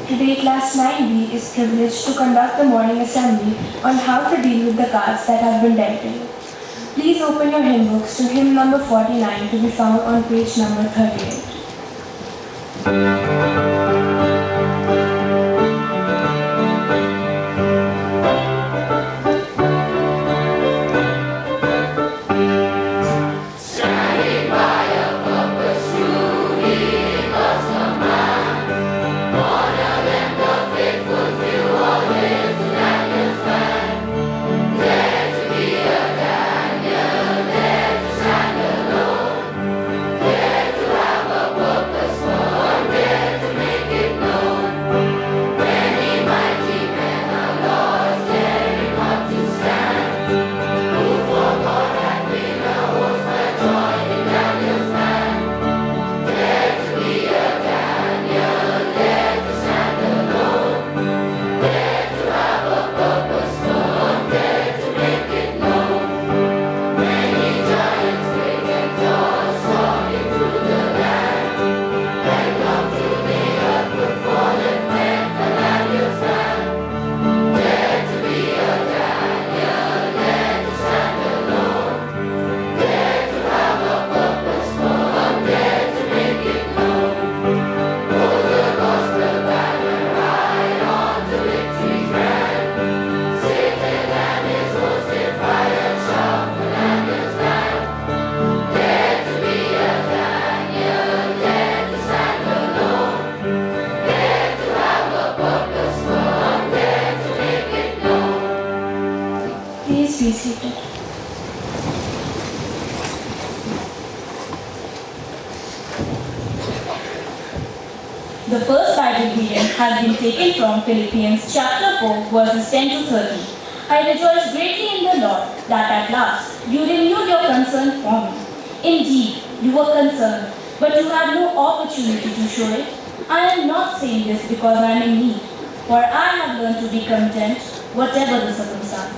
Today, Class 9B is privileged to conduct the morning assembly on how to deal with the cards that have been dealt to you. Please open your hymn books to hymn number 49 to be found on page number 38. Please be seated. The first Bible reading has been taken from Philippians chapter 4 verses 10 to 13. I rejoice greatly in the Lord that at last you renewed your concern for me. Indeed, you were concerned, but you had no opportunity to show it. I am not saying this because I am in need, for I have learned to be content, whatever the circumstances.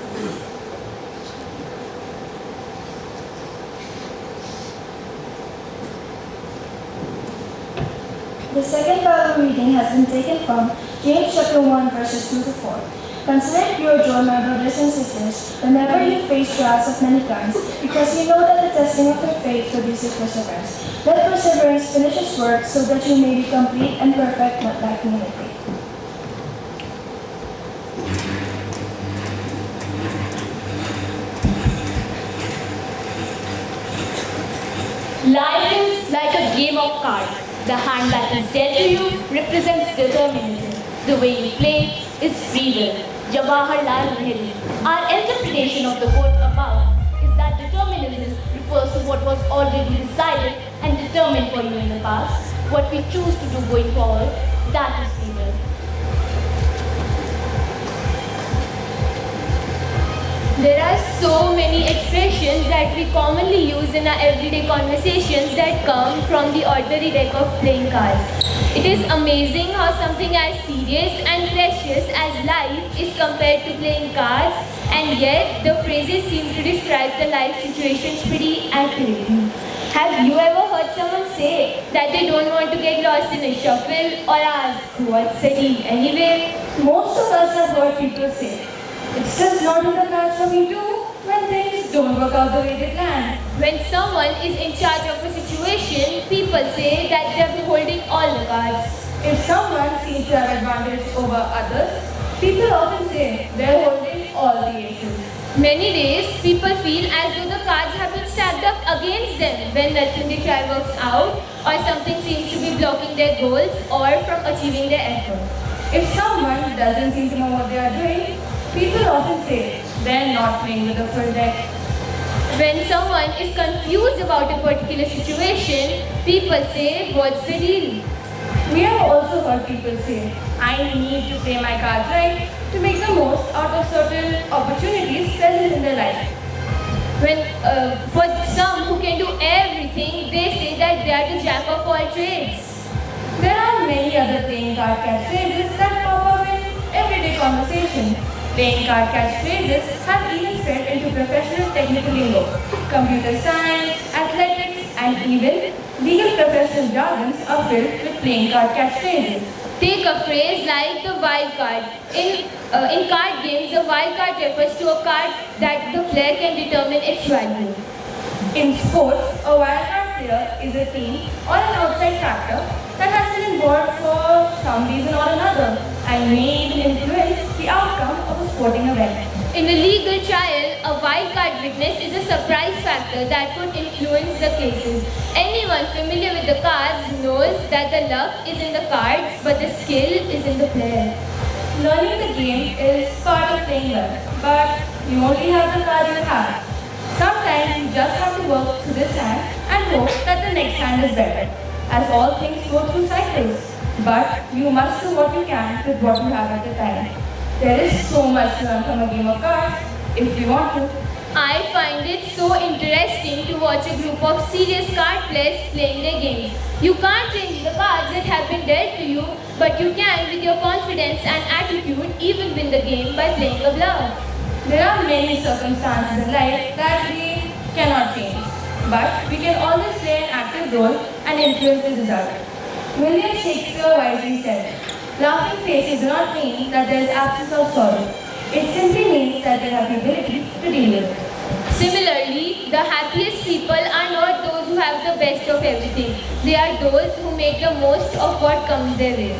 The second Bible reading has been taken from James chapter 1 verses 2 to 4. Consider it pure joy, my brothers and sisters, whenever you face trials of many kinds, because you know that the testing of your faith produces perseverance. Let perseverance finish its work, so that you may be complete and perfect, not lacking anything. Life is like a game of cards. The hand that is dealt to you represents determinism. The way you play is free will. Jawaharlal Nehru. Our interpretation of the quote above is that determinism refers to what was already decided and determined for you in the past. What we choose to do going forward, that is free will. There are so many expressions that we commonly use in our everyday conversations that come from the ordinary deck of playing cards. It is amazing how something as serious and precious as life is compared to playing cards, and yet the phrases seem to describe the life situations pretty accurately. Have you ever heard someone say that they don't want to get lost in a shuffle or ask, what's city anyway? Most of us have heard people say, it's just not in the cards for me too when things don't work out the way they planned. When someone is in charge of a situation, people say that they are holding all the cards. If someone seems to have advantage over others, people often say they're holding all the aces. Many days, people feel as though the cards have been stacked up against them when nothing they try works out, or something seems to be blocking their goals or from achieving their effort. If someone doesn't seem to know what they are doing, people often say they're not playing with a full deck. When someone is confused about a particular situation, people say, what's the deal? We have also heard people say, I need to play my cards right to make the most out of certain opportunities present in their life. For some who can do everything, they say that they are the jack of all trades. There are many other playing card catchphrases that pop up in everyday conversation. Playing card catchphrases have even spread into professional technical lingo, computer science, athletics, and even legal professional jargons are filled with playing card catchphrases. Take a phrase like the wild card. In card games, the wild card refers to a card that the player can determine its value. In sports, a wildcard player is a team or an outside factor that has been involved for some reason or another and may even influence the outcome of a sporting event. In a legal trial, a wild card witness is a surprise factor that could influence the cases. Anyone familiar with the cards knows that the luck is in the cards, but the skill is in the player. Learning the game is part of playing well, but you only have the cards you have. Sometimes you just have to work through this hand and hope that the next hand is better, as all things go through cycles. But you must do what you can with what you have at the time. There is so much to learn from a game of cards, if you want to. I find it so interesting to watch a group of serious card players playing their games. You can't change the cards that have been dealt to you, but you can, with your confidence and attitude, even win the game by playing a bluff. There are many circumstances in life that we cannot change, but we can always play an active role and influence the result. William Shakespeare wisely said, "Laughing faces do not mean that there is absence of sorrow. It simply means that they have the ability to deal with it." Similarly, the happiest people are not those who have the best of everything. They are those who make the most of what comes their way.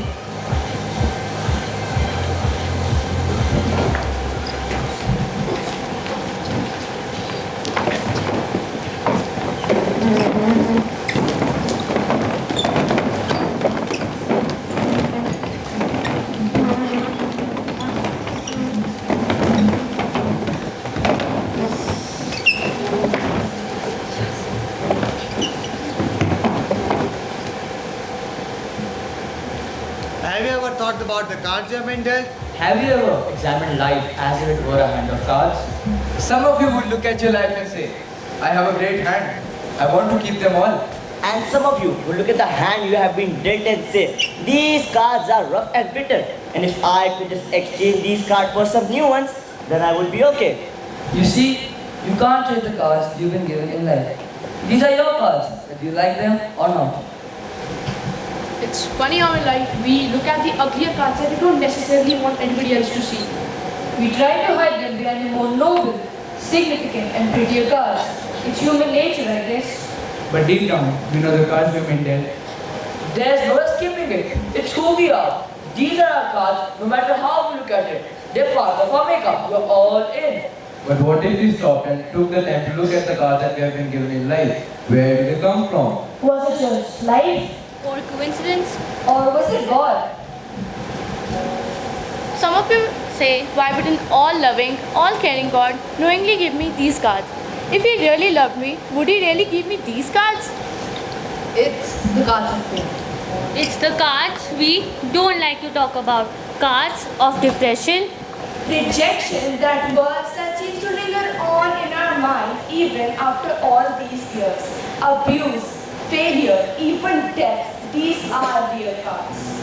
Have you ever thought about the cards you have been dealt? Have you ever examined life as if it were a hand of cards? Some of you would look at your life and say, I have a great hand. I want to keep them all. And some of you will look at the hand you have been dealt and say, these cards are rough and bitter. And if I could just exchange these cards for some new ones, then I would be okay. You see, you can't trade the cards you've been given in life. These are your cards, whether you like them or not. It's funny how in life we look at the uglier cards that we don't necessarily want anybody else to see. We try to hide them behind the more noble, significant and prettier cards. It's human nature, I guess. But deep down, we know the cards we've been dealt. There's no escaping it. It's who we are. These are our cards, no matter how we look at it. They're part of our makeup. We're all in. But what if we stopped and took the time to look at the cards that we have been given in life? Where did they come from? Was it just life? Or coincidence? Or was it God? Some of you say, why would an all-loving, all-caring God knowingly give me these cards? If he really loved me, would he really give me these cards? It's the cards of fate. It's the cards we don't like to talk about. Cards of depression. Rejection, that word that seems to linger on in our minds even after all these years. Abuse, failure, even death, these are real cards.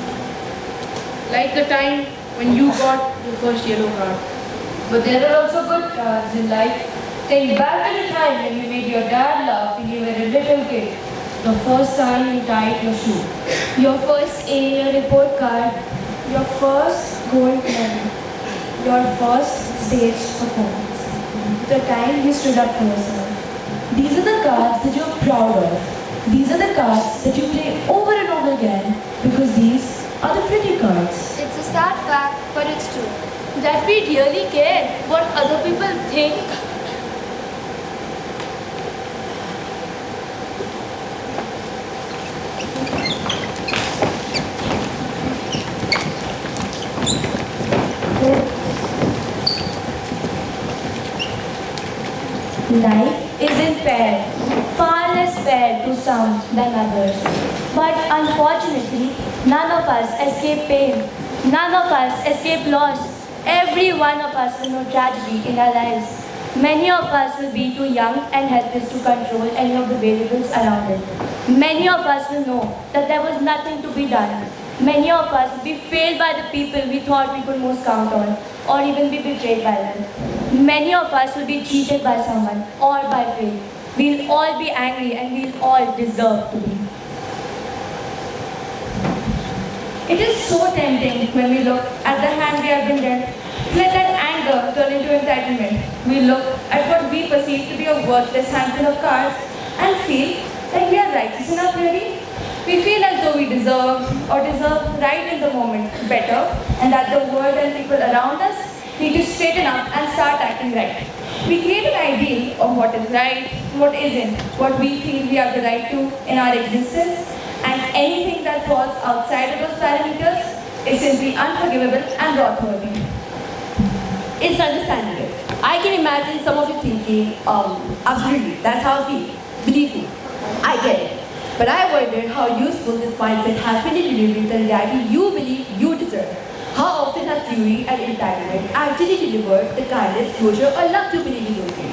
Like the time when you got your first yellow card. But there are also good cards in life. Think back to the time when you made your dad laugh when you were a little kid. The first time you tied your shoe. Your first A report card, your first gold medal, your first stage performance, the time you stood up for yourself. These are the cards that you're proud of. These are the cards that you play over and over again because these are the pretty cards. It's a sad fact, but it's true. That we really care what other people think. Life isn't fair, far less fair to some than others. But unfortunately, none of us escape pain. None of us escape loss. Every one of us will know tragedy in our lives. Many of us will be too young and helpless to control any of the variables around it. Many of us will know that there was nothing to be done. Many of us will be failed by the people we thought we could most count on, or even be betrayed by them. Many of us will be cheated by someone or by fate. We'll all be angry and we'll all deserve to be. It is so tempting when we look at the hand we have been dealt, to let that anger turn into entitlement. We look at what we perceive to be a worthless handful of cards and feel like we are righteous enough really. We feel as though we deserve right in the moment better, and that the world and people around us need to straighten up and start acting right. We create an ideal of what is right, what isn't, what we feel we have the right to in our existence, and anything that falls outside of those parameters is simply unforgivable and wrath-worthy. It's understandable. I can imagine some of you thinking, absolutely, that's how I feel. Believe me, I get it. But I wonder how useful this mindset has been in delivering the reality you believe you deserve. How often has fury and entitlement actually delivered the kindness, closure, or love you believe is okay?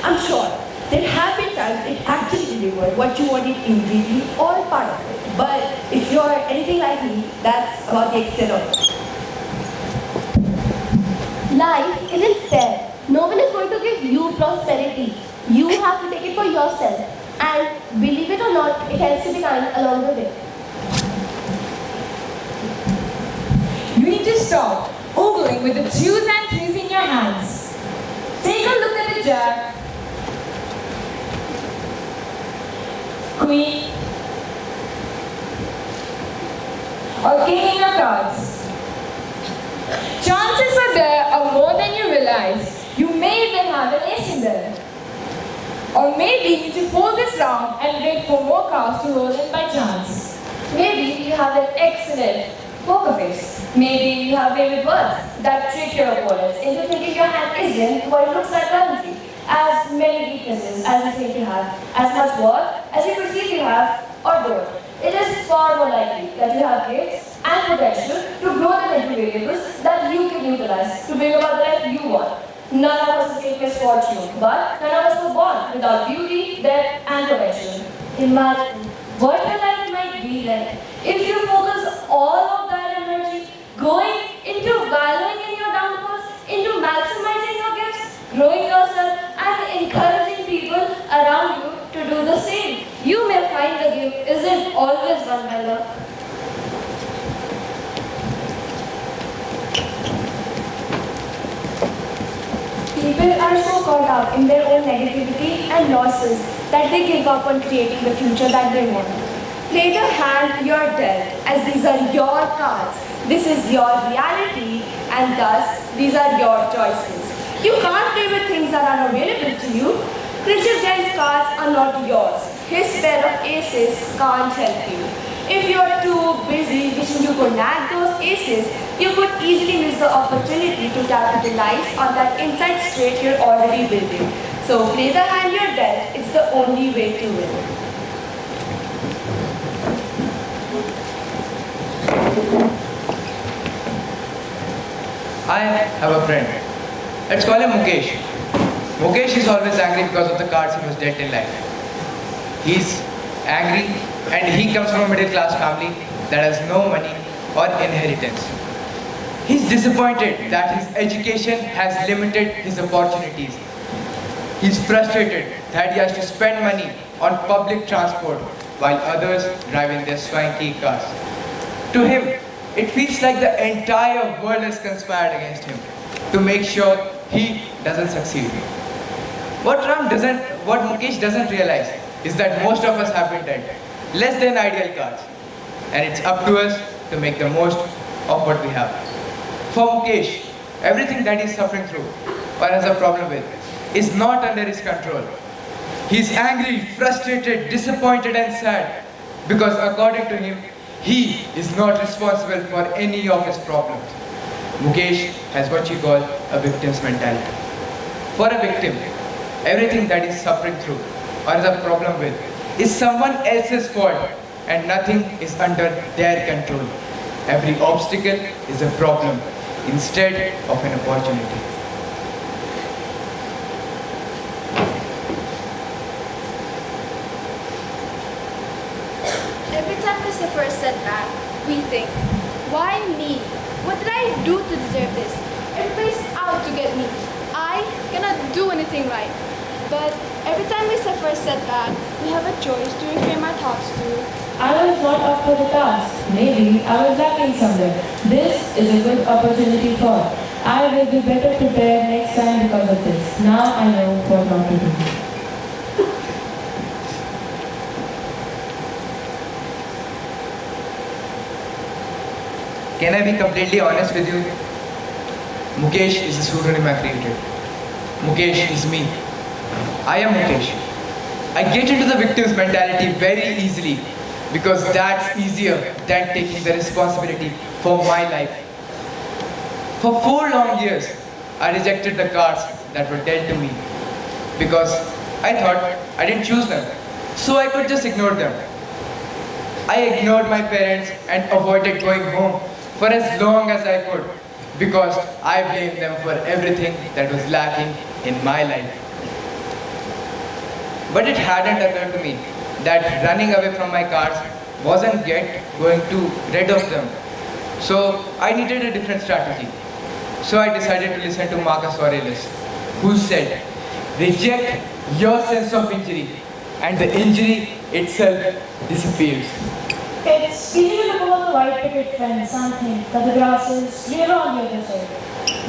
I'm sure there have been times it actually delivered what you wanted immediately or part of it. But if you're anything like me, that's about the extent of it. Life isn't fair. No one is going to give you prosperity. You have to take it for yourself. And believe it or not, it helps to be kind along the way. You need to stop ogling with the 2s and 3s in your hands. Take a look at the jack, queen, or king in your cards. Chances are more than you realize. You may even have an ace in there. Or maybe you just fold this round and wait for more cards to roll in by chance. Maybe you have an excellent poker face. Maybe you have favorite words that trick your opponents into thinking your hand isn't what it looks like currently. As many weaknesses as you think you have, as much worth as you perceive you have, or don't. It is far more likely that you have gifts and potential to grow them into variables that you can utilize to bring about the life you want. None of us escape misfortune, but none of us were born without beauty, depth, and potential. Imagine what your life might be like if you focus all of that energy going into valuing in your downfalls, into maximizing your gifts, growing yourself, and encouraging people around you to do the same. You may find the game isn't always won by luck. People are so caught up in their own negativity and losses that they give up on creating the future that they want. Play the hand you're dealt, as these are your cards. This is your reality, and thus these are your choices. You can't play with things that are available to you. Richard Gent's cards are not yours. His pair of aces can't help you. If you're too busy wishing you could nag those aces, you could easily miss the opportunity to capitalize on that inside straight you're already building. So play the hand you're dealt. It's the only way to win. I have a friend. Let's call him Mukesh. Mukesh is always angry because of the cards he was dealt in life. He's angry and he comes from a middle class family that has no money or inheritance. He's disappointed that his education has limited his opportunities. He's frustrated that he has to spend money on public transport while others driving their swanky cars. To him, it feels like the entire world has conspired against him to make sure he doesn't succeed. What Mukesh doesn't realize is that most of us have been dealt less than ideal cards, and it's up to us to make the most of what we have. For Mukesh, everything that he's suffering through or has a problem with is not under his control. He's angry, frustrated, disappointed and sad because according to him, he is not responsible for any of his problems. Mukesh has what you call a victim's mentality. For a victim, everything that he's suffering through or has a problem with is someone else's fault and nothing is under their control. Every obstacle is a problem instead of an opportunity. Every time we suffer a setback, we think, why me? What did I do to deserve this? Everybody's out to get me. I cannot do anything right. But every time we suffer a setback, we have a choice to reframe our thoughts to. I was not up for the task. Maybe I was lacking somewhere. This is a good opportunity for. I will be better prepared next time because of this. Now I know what not to do. Can I be completely honest with you? Mukesh is the pseudonym I created. Mukesh is me. I am Mukesh. I get into the victim's mentality very easily because that's easier than taking the responsibility for my life. For 4 long years, I rejected the cards that were dealt to me because I thought I didn't choose them, so I could just ignore them. I ignored my parents and avoided going home for as long as I could because I blamed them for everything that was lacking in my life. But it hadn't occurred to me that running away from my cards wasn't going to rid of them. So I needed a different strategy. So I decided to listen to Marcus Aurelius, who said, "Reject your sense of injury, and the injury itself disappears." It's easy to look over the white picket fence and think that the grass is greener on the other side.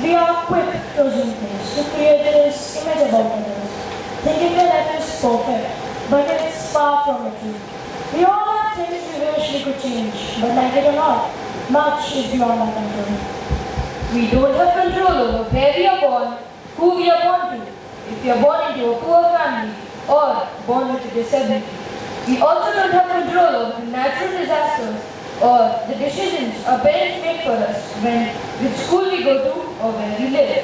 We are quick to assume things, to create this image about others, thinking that life is perfect, but it's far from the truth. We all have things we wish we could change, but like it or not, much is beyond our control. We don't have control over where we are born, who we are born to, if we are born into a poor family or born with a disability. We also don't have control over the natural disasters or the decisions our parents make for us which school we go to or where we live.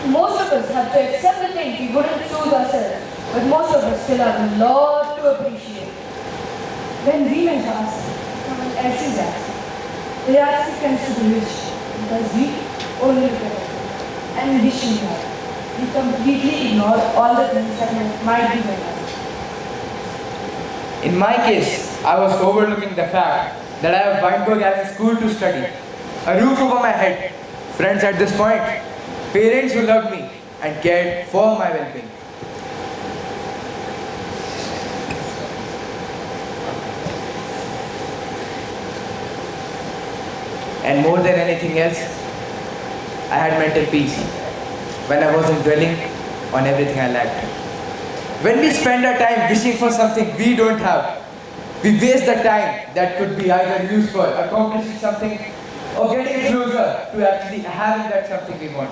Most of us have to accept the things we wouldn't choose ourselves, but most of us still have a lot to appreciate. When we went to ask someone else's ask, they ask the friends to be rich because we only look at it and wishing we had. We completely ignore all the things that might be better. In my case, I was overlooking the fact that I have Wynberg-Allen school to study, a roof over my head, friends at this point, parents who loved me and cared for my well-being. And more than anything else, I had mental peace when I wasn't dwelling on everything I lacked. When we spend our time wishing for something we don't have, we waste the time that could be either used for accomplishing something or getting closer to actually having that something we want.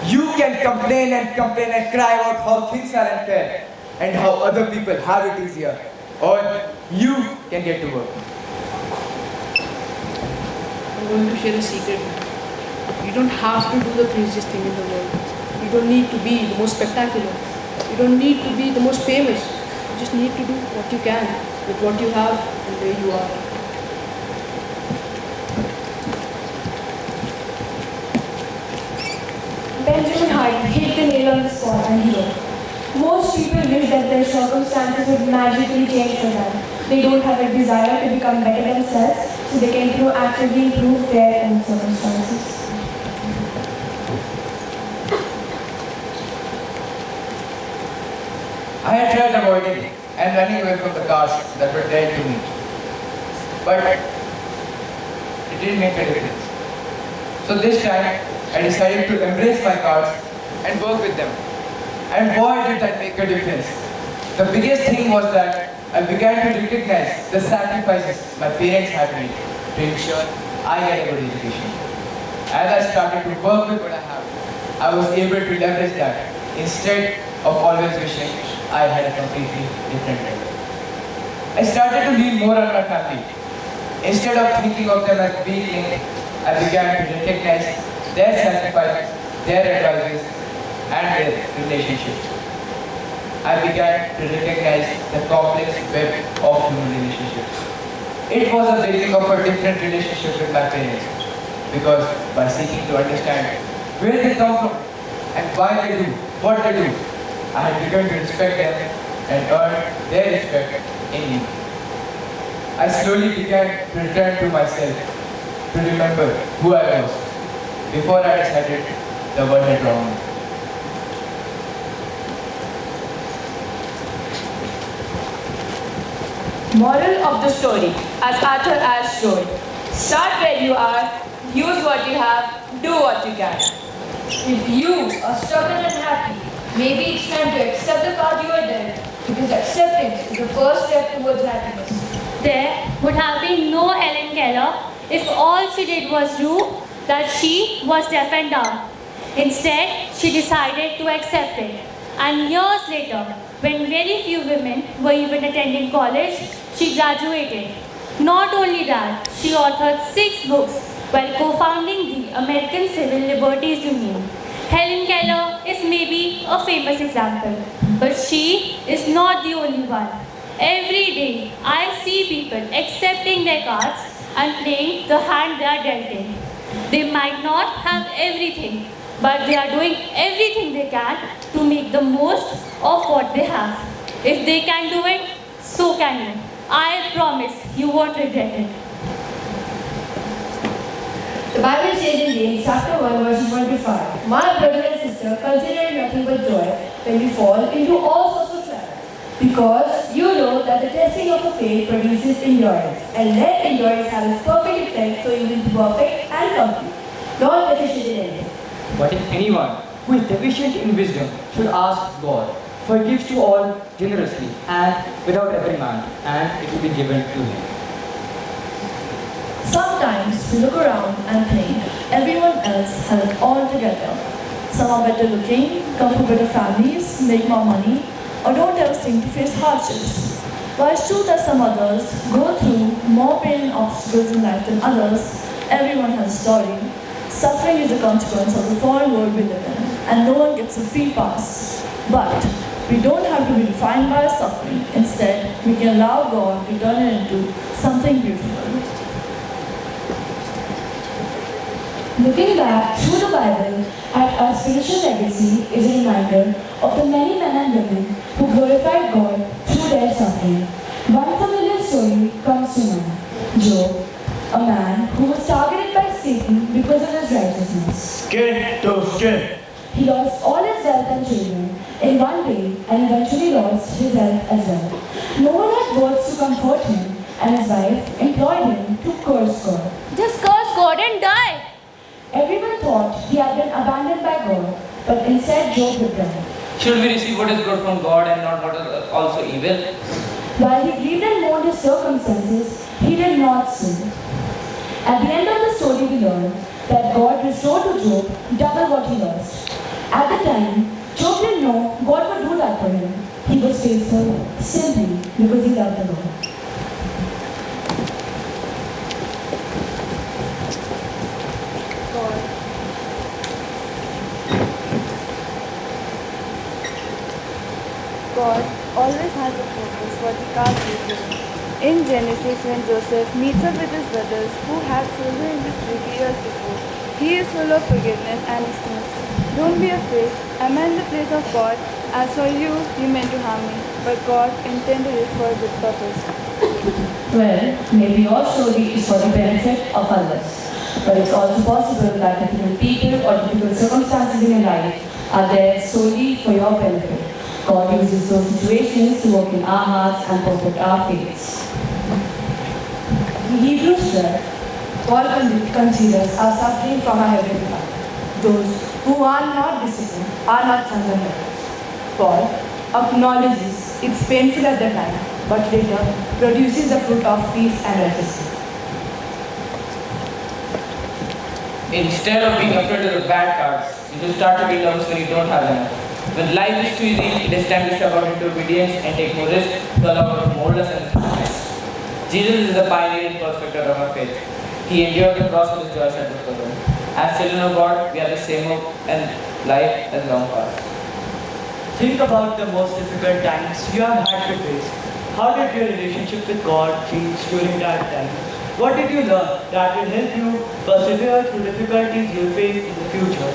You can complain and cry about how things are unfair and how other people have it easier, or you can get to work. I'm going to share a secret. You don't have to do the craziest thing in the world. You don't need to be the most spectacular. You don't need to be the most famous. You just need to do what you can with what you have and where you are. Benjamin Hyde hit the nail on the spot and he wrote, "Most people wish that their circumstances would magically change for them. They don't have a desire to become better themselves, so they can proactively improve their own circumstances." I had tried avoiding and running away from the cars that were dead to me. But it didn't make a difference. So this time, I decided to embrace my cars and work with them. And boy, did that make a difference. The biggest thing was that I began to recognize the sacrifices my parents had made to ensure I get a good education. As I started to work with what I have, I was able to leverage that instead of always wishing I had a completely different life. I started to lean more on my family. Instead of thinking of them as weakling, I began to recognize their sacrifices, their advices, and their relationships. I began to recognize the complex web of human relationships. It was a beginning of a different relationship with my parents, because by seeking to understand where they come from and why they do what they do, I had begun to respect them and earn their respect in me. I slowly began to return to myself, to remember who I was, before I decided the world had wronged me. Moral of the story, as Arthur Ashe showed. Start where you are, use what you have, do what you can. If you are stuck and unhappy, maybe it's time to accept the card you are dealt, because acceptance is the first step towards happiness. There would have been no Helen Keller if all she did was prove that she was deaf and dumb. Instead, she decided to accept it. And years later, when very few women were even attending college, she graduated. Not only that, she authored 6 books while co-founding the American Civil Liberties Union. Helen Keller is maybe a famous example, but she is not the only one. Every day, I see people accepting their cards and playing the hand they are dealt in. They might not have everything, but they are doing everything they can to make the most of what they have. If they can do it, so can you. I promise you won't regret it. The Bible says in James chapter 1 verses 1 to 5, My brother and sister, consider it nothing but joy when you fall into all sorts of trials, because you know that the testing of your faith produces endurance, and let endurance have its perfect effect, so you will be perfect and complete, not deficient in anything. But if anyone who is deficient in wisdom should ask God, for he gives to all generously and without reprimand, and it will be given to him. Sometimes we look around and think everyone else has it all together. Some are better looking, come from better families, make more money, or don't ever seem to face hardships. While it's true that some others go through more pain and obstacles in life than others, everyone has a story. Suffering is a consequence of the fallen world we live in, and no one gets a free pass. But we don't have to be defined by our suffering. Instead, we can allow God to turn it into something beautiful. Looking back through the Bible at our spiritual legacy is a reminder of the many men and women who glorified God through their suffering. One familiar story comes to mind. Job, a man who was targeted by Satan because of his righteousness. Skin to skin. He lost all his wealth and children in one day and eventually lost his health as well. No one had words to comfort him, and his wife implored him to curse God. Just curse God and die. Everyone thought he had been abandoned by God, but instead Job replied, Should we receive what is good from God and not what is also evil? While he grieved and mourned his circumstances, he did not sin. At the end of the story we learn that God restored to Job double what he lost. At the time, Job didn't know God would do that for him. He was faithful simply because he loved the Lord. God always has a purpose what he can't be given. In Genesis, when Joseph meets up with his brothers who had sold him in this 3 years before, he is full of forgiveness and he says, Don't be afraid, I'm in the place of God. As for you, you meant to harm me, but God intended it for a good purpose. Well, maybe your story is for the benefit of others. But it's also possible that difficult people or difficult circumstances in your life are there solely for your benefit. God uses those situations to work in our hearts and perfect our faiths. In Hebrews 12, Paul considers our suffering from our Heavenly Father. Those who are not disciplined are not sons and daughters. Paul acknowledges it's painful at the time, but later produces the fruit of peace and righteousness. Instead of being afraid of the bad cards, you should start to be nervous when you don't have enough. When life is too easy, it is time to step out into obedience and take more risk to allow God to mold us and us. Jesus is the pioneer and perfecter of our faith. He endured the cross with his joy set before him. As children of God, we have the same hope and life as long past. Think about the most difficult times you have had to face. How did your relationship with God change during that time? What did you learn that will help you persevere through difficulties you face in the future?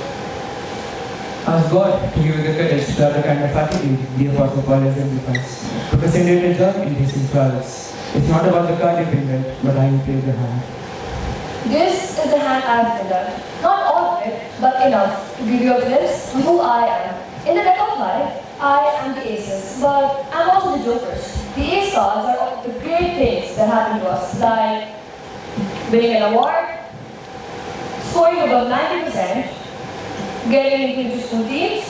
Ask God to give you the courage to have the kind of attitude the Apostle Paul has exemplifies. To present it with love in his trials. It's not about the card you bring it, but how you play the hand. This is the hand I've been dealt. Not all of it, but enough to give you a glimpse of who I am. In the deck of life, I am the aces, but I'm also the jokers. These cards are all the great things that happen to us, like winning an award, scoring above 90%, getting into school teams,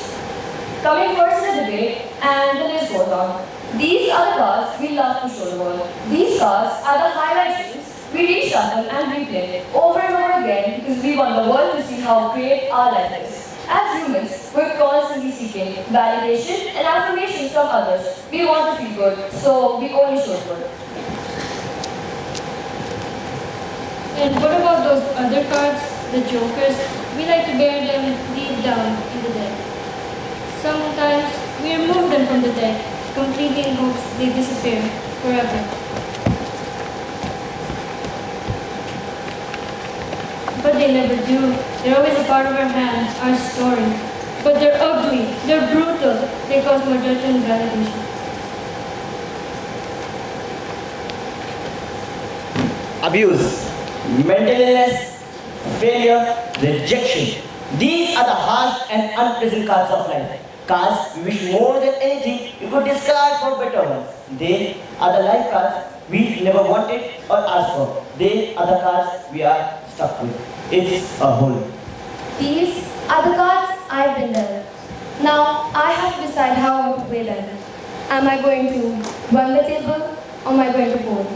coming first in a debate, and the list goes on. These are the cards we love to show the world. These cards are the highlight reels we reshuffle and replay over and over again because we want the world to see how great our life is. As humans, we're constantly seeking validation and affirmations from others. We want to feel good, so we only show good. And what about those other cards, the jokers? We like to bury them deep down in the deck. Sometimes we remove them from the deck, completely in hopes they disappear forever. But they never do. They're always a part of our hand, our story. But they're ugly, they're brutal, they cause more judgment and validation. Abuse, mental illness, failure, rejection. These are the harsh and unpleasant cards of life. Cards we wish more than anything we could discard for better ones. They are the life cards we never wanted or asked for. They are the cards we are stuck with. It's a hole. These are the cards I've been dealt. Now I have to decide how I want to play them. Am I going to run the table or am I going to fold?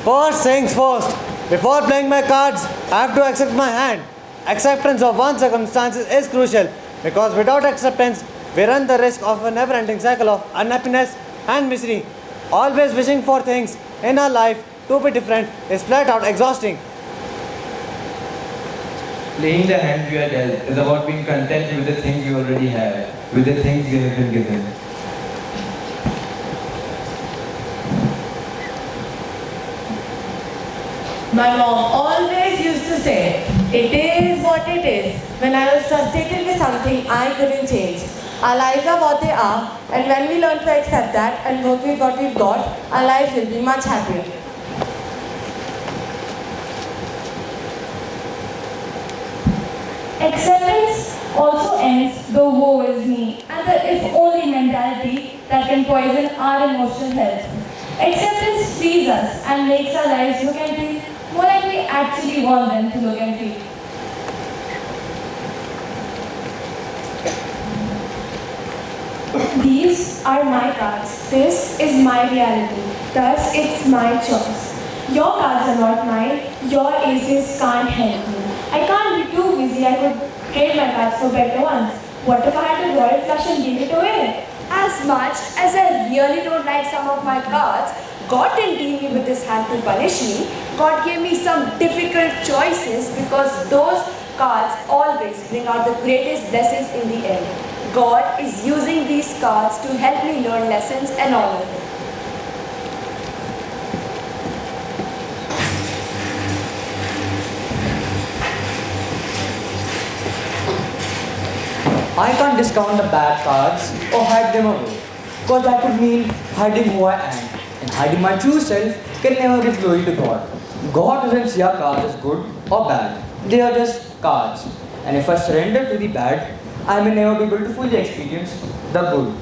First things first, before playing my cards, I have to accept my hand. Acceptance of one's circumstances is crucial because without acceptance, we run the risk of a never-ending cycle of unhappiness and misery. Always wishing for things in our life to be different is flat out exhausting. Playing the hand we are dealt is about being content with the things you already have, with the things you have been given. My mom always used to say, it is what it is. When I was frustrated with something I couldn't change. Our lives are what they are, and when we learn to accept that and work with what we've got, our lives will be much happier. Acceptance also ends the woe is me and the if only mentality that can poison our emotional health. Acceptance frees us and makes our lives look and feel more like we actually want them to look and feel. These are my cards. This is my reality. Thus, it's my choice. Your cards are not mine. Your aces can't help me. I can't be too busy. I could trade my cards for better ones. What if I had a royal flush and give it away? As much as I really don't like some of my cards, God didn't deal me with this hand to punish me. God gave me some difficult choices because those cards always bring out the greatest blessings in the end. God is using these cards to help me learn lessons and honor Him. I can't discount the bad cards or hide them away, because that would mean hiding who I am. And hiding my true self can never give glory to God. God doesn't see our cards as good or bad. They are just cards. And if I surrender to the bad, I may never be able to fully experience the good.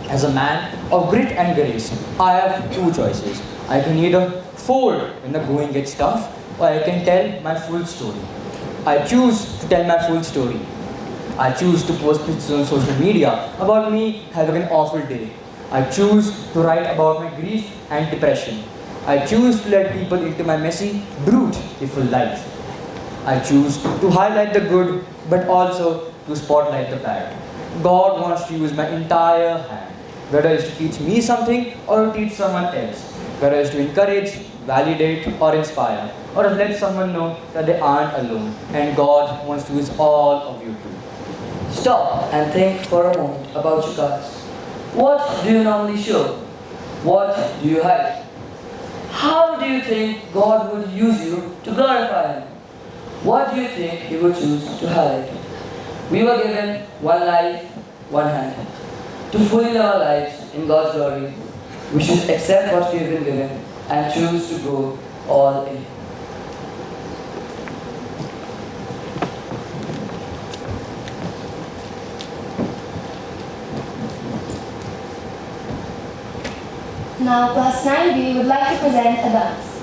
As a man of grit and grace, I have two choices. I can either fold when the going gets tough, or I can tell my full story. I choose to tell my full story. I choose to post pictures on social media about me having an awful day. I choose to write about my grief and depression. I choose to let people into my messy, beautiful life. I choose to highlight the good, but also to spotlight the bad. God wants to use my entire hand, whether it's to teach me something or to teach someone else, whether it's to encourage, validate, or inspire, or to let someone know that they aren't alone, and God wants to use all of you too. Stop and think for a moment about your cards. What do you normally show? What do you hide? How do you think God would use you to glorify Him? What do you think He would choose to highlight? We were given one life, one hand. To fully live our lives in God's glory, we should accept what we have been given and choose to go all in. Now, Class 9B would like to present a dance.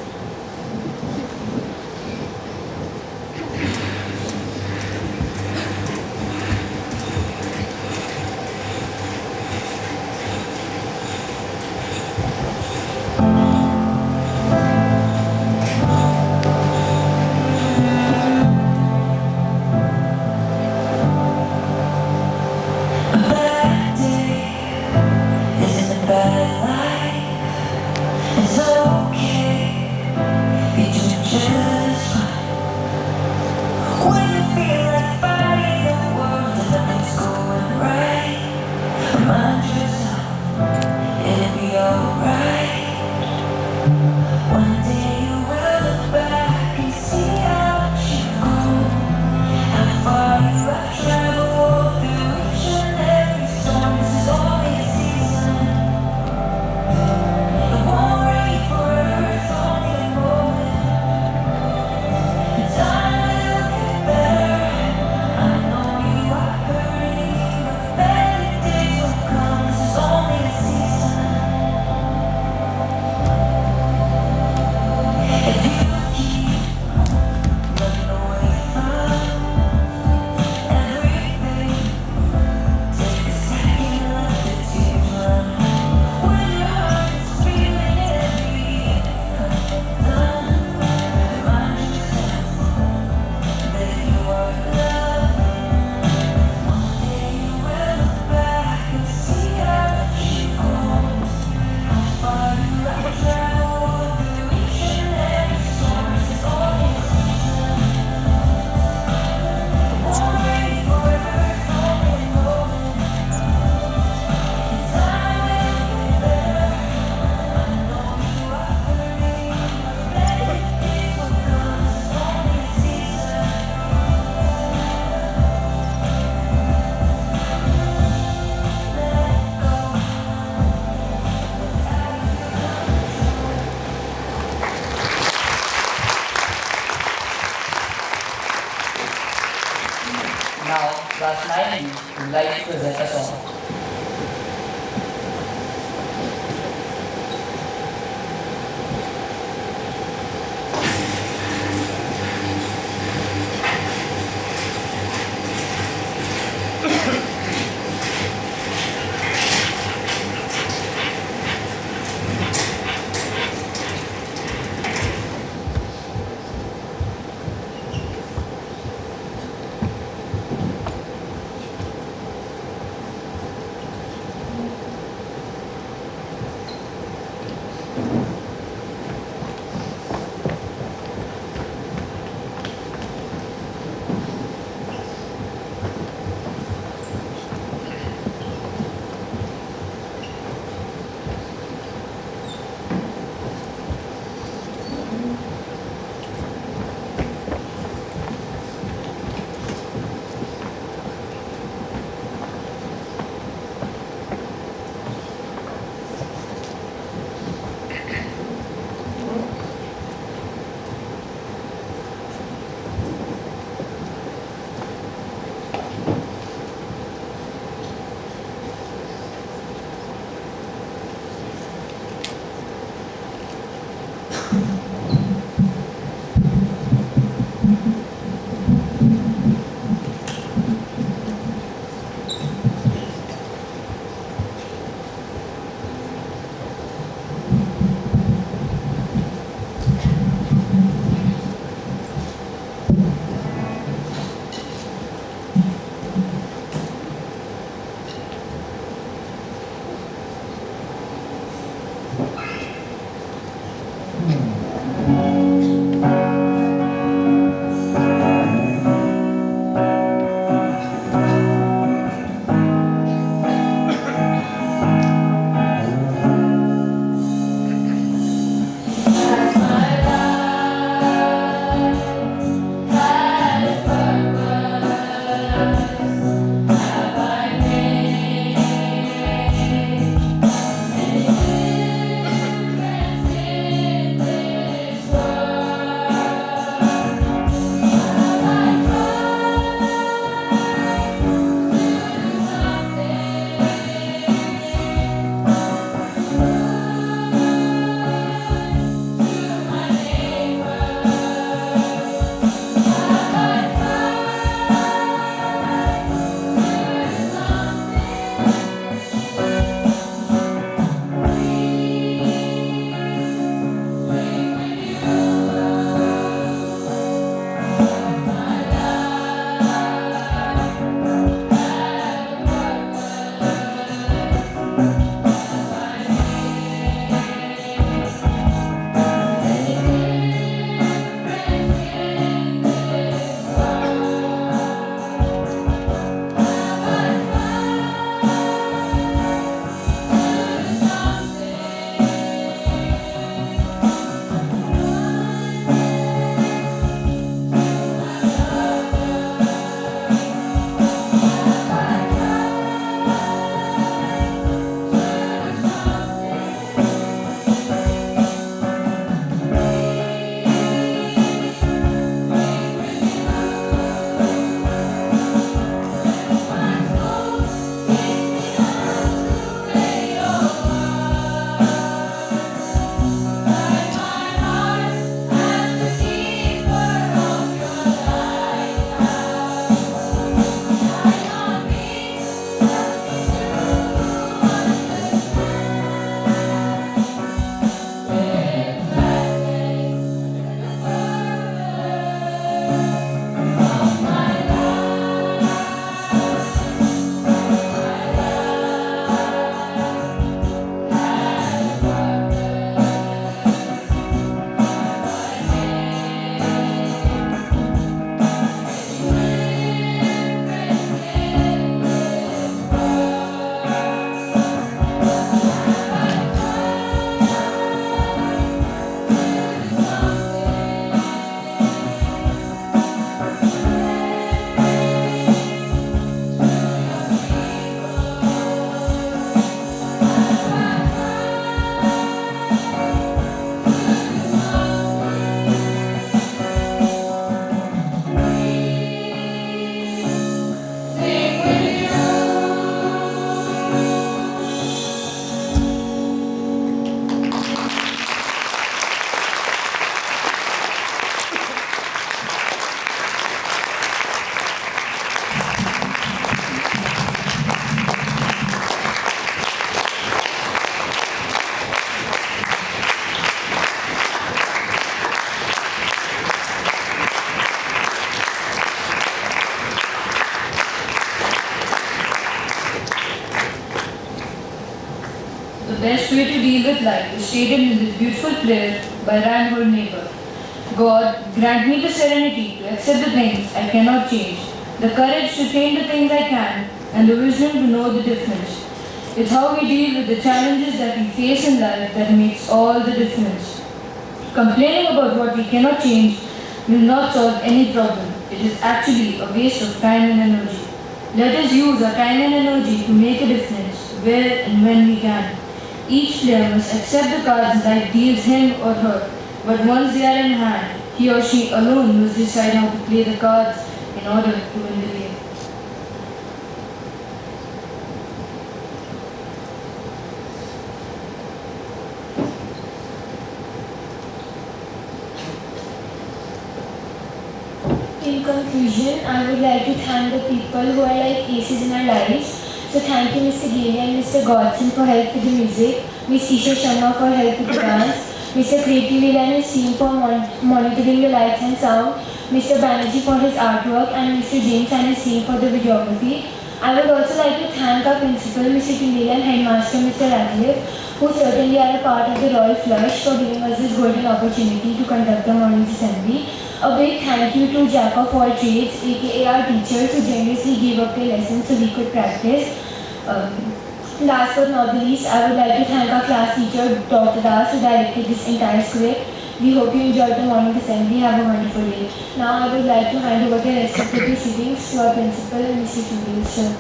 Now, Class 9B would like to present a song. deal with life is stated in this beautiful prayer by Reinhold Niebuhr. God, grant me the serenity to accept the things I cannot change, the courage to change the things I can, and the wisdom to know the difference. It's how we deal with the challenges that we face in life that makes all the difference. Complaining about what we cannot change will not solve any problem. It is actually a waste of time and energy. Let us use our time and energy to make a difference where and when we can. Each player must accept the cards life deals him or her, but once they are in hand, he or she alone must decide how to play the cards in order to win the game. In conclusion, I would like to thank the people who are like aces in our lives. So thank you Mr. Gilly and Mr. Godson for help with the music, Ms. Isha Sharma for help with the dance, Mr. Kriti Will and his team for monitoring the lights and sound, Mr. Banerjee for his artwork, and Mr. James and his team for the videography. I would also like to thank our principal, Mr. Kindle, and headmaster, Mr. Radcliffe, who certainly are a part of the Royal Flush, for giving us this golden opportunity to conduct the morning assembly. A big thank you to Jack of all trades, aka our teachers, who generously gave up their lessons so we could practice. Last but not the least, I would like to thank our class teacher, Dr. Das, who directed this entire script. We hope you enjoyed the morning assembly. Have a wonderful day. Now I would like to hand over the rest of the proceedings to our principal, Mr. Kindle, sir.